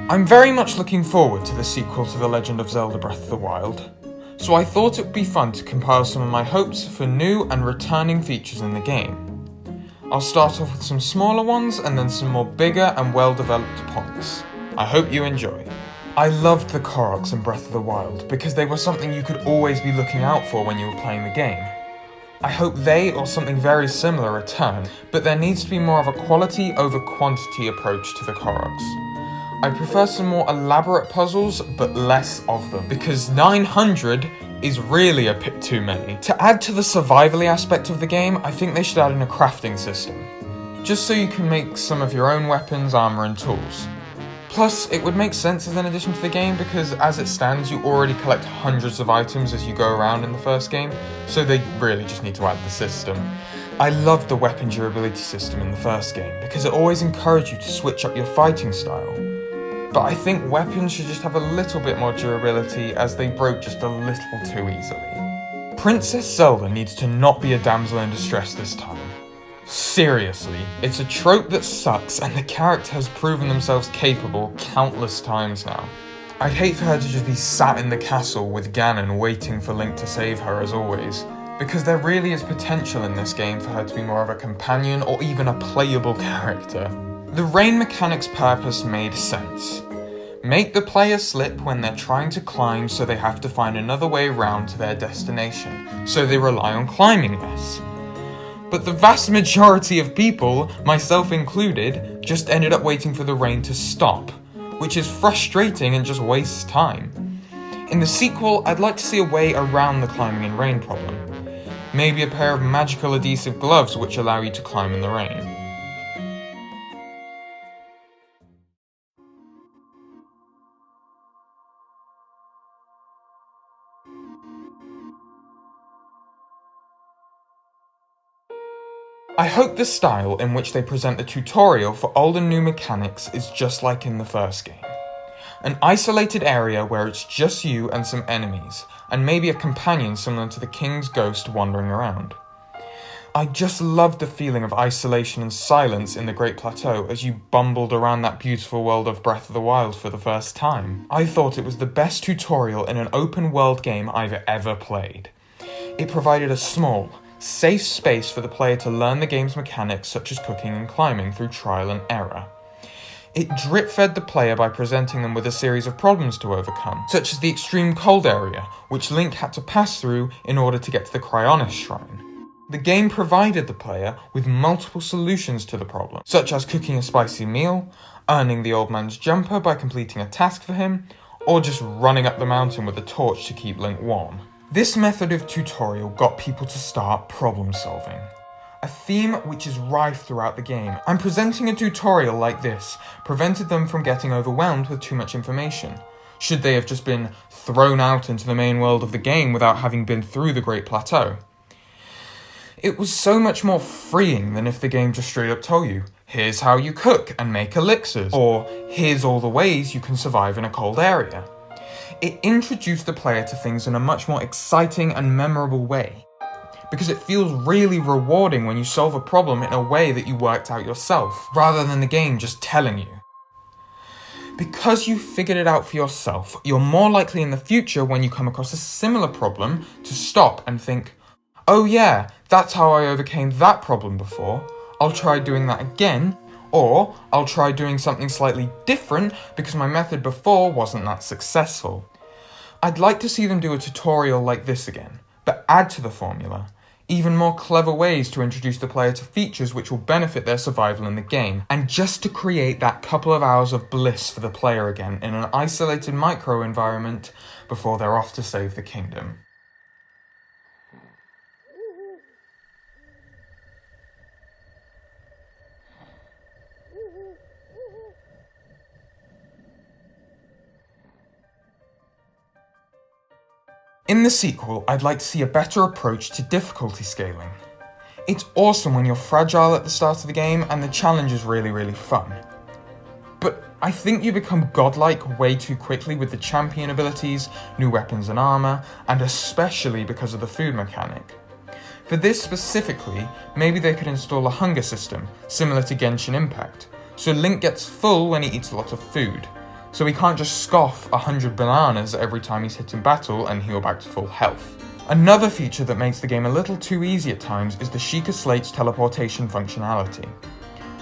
I'm very much looking forward to the sequel to The Legend of Zelda Breath of the Wild, so I thought it would be fun to compile some of my hopes for new and returning features in the game. I'll start off with some smaller ones and then some more bigger and well-developed points. I hope you enjoy. I loved the Koroks in Breath of the Wild because they were something you could always be looking out for when you were playing the game. I hope they or something very similar return, but there needs to be more of a quality over quantity approach to the Koroks. I prefer some more elaborate puzzles, but less of them, because 900 is really a bit too many. To add to the survivally aspect of the game, I think they should add in a crafting system, just so you can make some of your own weapons, armor, and tools. Plus, it would make sense as an addition to the game because as it stands, you already collect hundreds of items as you go around in the first game, so they really just need to add the system. I loved the weapon durability system in the first game because it always encouraged you to switch up your fighting style. But I think weapons should just have a little bit more durability as they broke just a little too easily. Princess Zelda needs to not be a damsel in distress this time. Seriously, it's a trope that sucks and the character has proven themselves capable countless times now. I'd hate for her to just be sat in the castle with Ganon waiting for Link to save her as always, because there really is potential in this game for her to be more of a companion or even a playable character. The rain mechanic's purpose made sense. Make the player slip when they're trying to climb so they have to find another way around to their destination, so they rely on climbing less. But the vast majority of people, myself included, just ended up waiting for the rain to stop, which is frustrating and just wastes time. In the sequel, I'd like to see a way around the climbing in rain problem. Maybe a pair of magical adhesive gloves which allow you to climb in the rain. I hope the style in which they present the tutorial for old and new mechanics is just like in the first game. An isolated area where it's just you and some enemies, and maybe a companion similar to the King's Ghost wandering around. I just loved the feeling of isolation and silence in the Great Plateau as you bumbled around that beautiful world of Breath of the Wild for the first time. I thought it was the best tutorial in an open world game I've ever played. It provided a small, safe space for the player to learn the game's mechanics such as cooking and climbing through trial and error. It drip-fed the player by presenting them with a series of problems to overcome, such as the extreme cold area, which Link had to pass through in order to get to the Cryonis Shrine. The game provided the player with multiple solutions to the problem, such as cooking a spicy meal, earning the old man's jumper by completing a task for him, or just running up the mountain with a torch to keep Link warm. This method of tutorial got people to start problem solving, a theme which is rife throughout the game, and presenting a tutorial like this prevented them from getting overwhelmed with too much information, should they have just been thrown out into the main world of the game without having been through the Great Plateau. It was so much more freeing than if the game just straight up told you, here's how you cook and make elixirs, or here's all the ways you can survive in a cold area. It introduced the player to things in a much more exciting and memorable way, because it feels really rewarding when you solve a problem in a way that you worked out yourself, rather than the game just telling you. Because you figured it out for yourself, you're more likely in the future when you come across a similar problem to stop and think, oh yeah, that's how I overcame that problem before, I'll try doing that again, or I'll try doing something slightly different because my method before wasn't that successful. I'd like to see them do a tutorial like this again, but add to the formula even more clever ways to introduce the player to features which will benefit their survival in the game, and just to create that couple of hours of bliss for the player again in an isolated micro-environment before they're off to save the kingdom. In the sequel, I'd like to see a better approach to difficulty scaling. It's awesome when you're fragile at the start of the game and the challenge is really fun. But I think you become godlike way too quickly with the champion abilities, new weapons and armor, and especially because of the food mechanic. For this specifically, maybe they could install a hunger system, similar to Genshin Impact, so Link gets full when he eats a lot of food, so he can't just scoff 100 bananas every time he's hit in battle and heal back to full health. Another feature that makes the game a little too easy at times is the Sheikah Slate's teleportation functionality.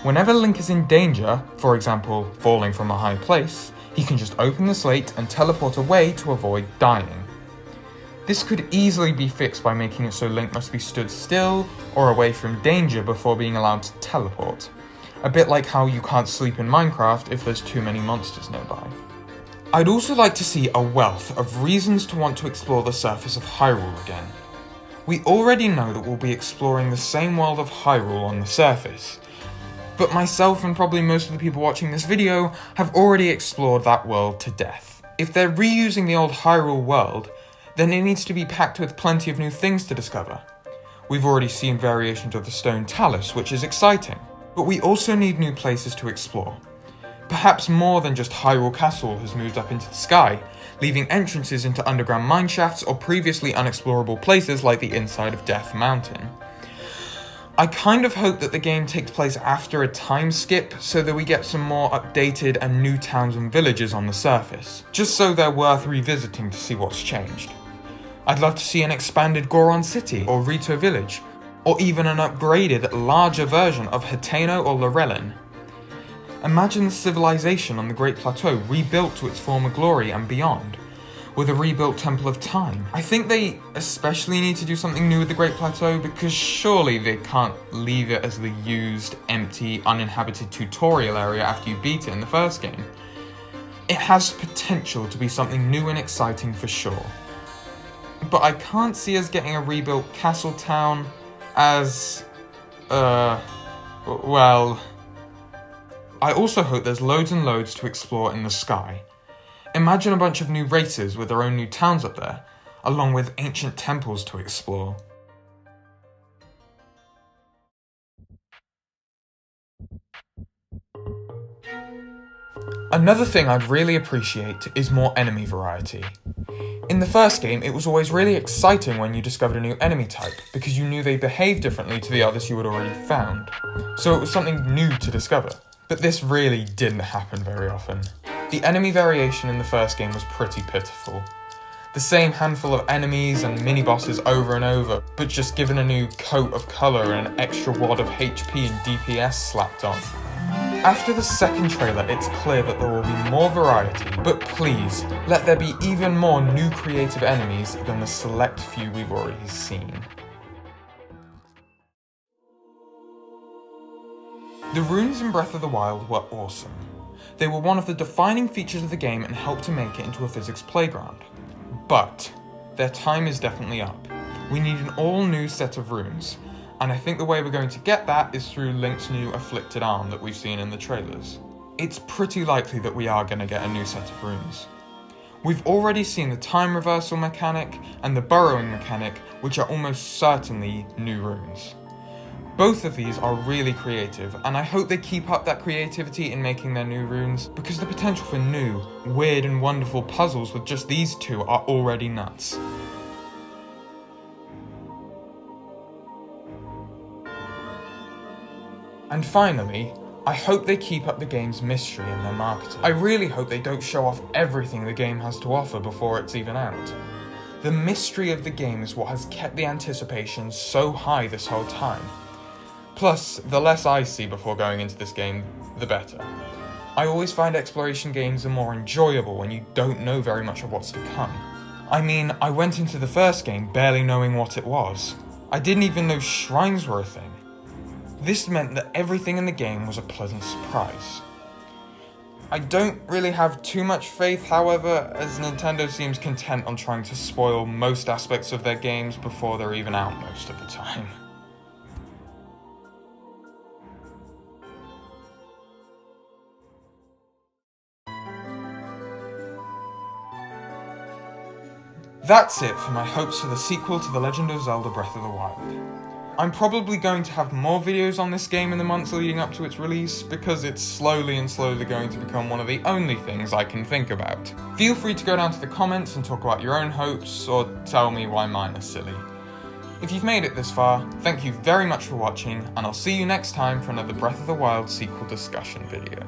Whenever Link is in danger, for example, falling from a high place, he can just open the slate and teleport away to avoid dying. This could easily be fixed by making it so Link must be stood still or away from danger before being allowed to teleport. A bit like how you can't sleep in Minecraft if there's too many monsters nearby. I'd also like to see a wealth of reasons to want to explore the surface of Hyrule again. We already know that we'll be exploring the same world of Hyrule on the surface, but myself and probably most of the people watching this video have already explored that world to death. If they're reusing the old Hyrule world, then it needs to be packed with plenty of new things to discover. We've already seen variations of the Stone Talus, which is exciting, but we also need new places to explore. Perhaps more than just Hyrule Castle has moved up into the sky, leaving entrances into underground mineshafts or previously unexplorable places like the inside of Death Mountain. I kind of hope that the game takes place after a time skip so that we get some more updated and new towns and villages on the surface, just so they're worth revisiting to see what's changed. I'd love to see an expanded Goron City or Rito Village, or even an upgraded, larger version of Hateno or Lorelin. Imagine the civilization on the Great Plateau rebuilt to its former glory and beyond, with a rebuilt Temple of Time. I think they especially need to do something new with the Great Plateau because surely they can't leave it as the used, empty, uninhabited tutorial area after you beat it in the first game. It has potential to be something new and exciting for sure. But I can't see us getting a rebuilt castle town as, well... I also hope there's loads and loads to explore in the sky. Imagine a bunch of new races with their own new towns up there, along with ancient temples to explore. Another thing I'd really appreciate is more enemy variety. In the first game, it was always really exciting when you discovered a new enemy type, because you knew they behaved differently to the others you had already found. So it was something new to discover. But this really didn't happen very often. The enemy variation in the first game was pretty pitiful. The same handful of enemies and mini-bosses over and over, but just given a new coat of colour and an extra wad of HP and DPS slapped on. After the second trailer, it's clear that there will be more variety, but please, let there be even more new creative enemies than the select few we've already seen. The runes in Breath of the Wild were awesome. They were one of the defining features of the game and helped to make it into a physics playground. But their time is definitely up. We need an all-new set of runes, and I think the way we're going to get that is through Link's new afflicted arm that we've seen in the trailers. It's pretty likely that we are going to get a new set of runes. We've already seen the time reversal mechanic and the burrowing mechanic, which are almost certainly new runes. Both of these are really creative, and I hope they keep up that creativity in making their new runes, because the potential for new, weird and wonderful puzzles with just these two are already nuts. And finally, I hope they keep up the game's mystery in their marketing. I really hope they don't show off everything the game has to offer before it's even out. The mystery of the game is what has kept the anticipation so high this whole time. Plus, the less I see before going into this game, the better. I always find exploration games are more enjoyable when you don't know very much of what's to come. I mean, I went into the first game barely knowing what it was. I didn't even know shrines were a thing. This meant that everything in the game was a pleasant surprise. I don't really have too much faith, however, as Nintendo seems content on trying to spoil most aspects of their games before they're even out most of the time. That's it for my hopes for the sequel to The Legend of Zelda Breath of the Wild. I'm probably going to have more videos on this game in the months leading up to its release, because it's slowly going to become one of the only things I can think about. Feel free to go down to the comments and talk about your own hopes, or tell me why mine are silly. If you've made it this far, thank you very much for watching, and I'll see you next time for another Breath of the Wild sequel discussion video.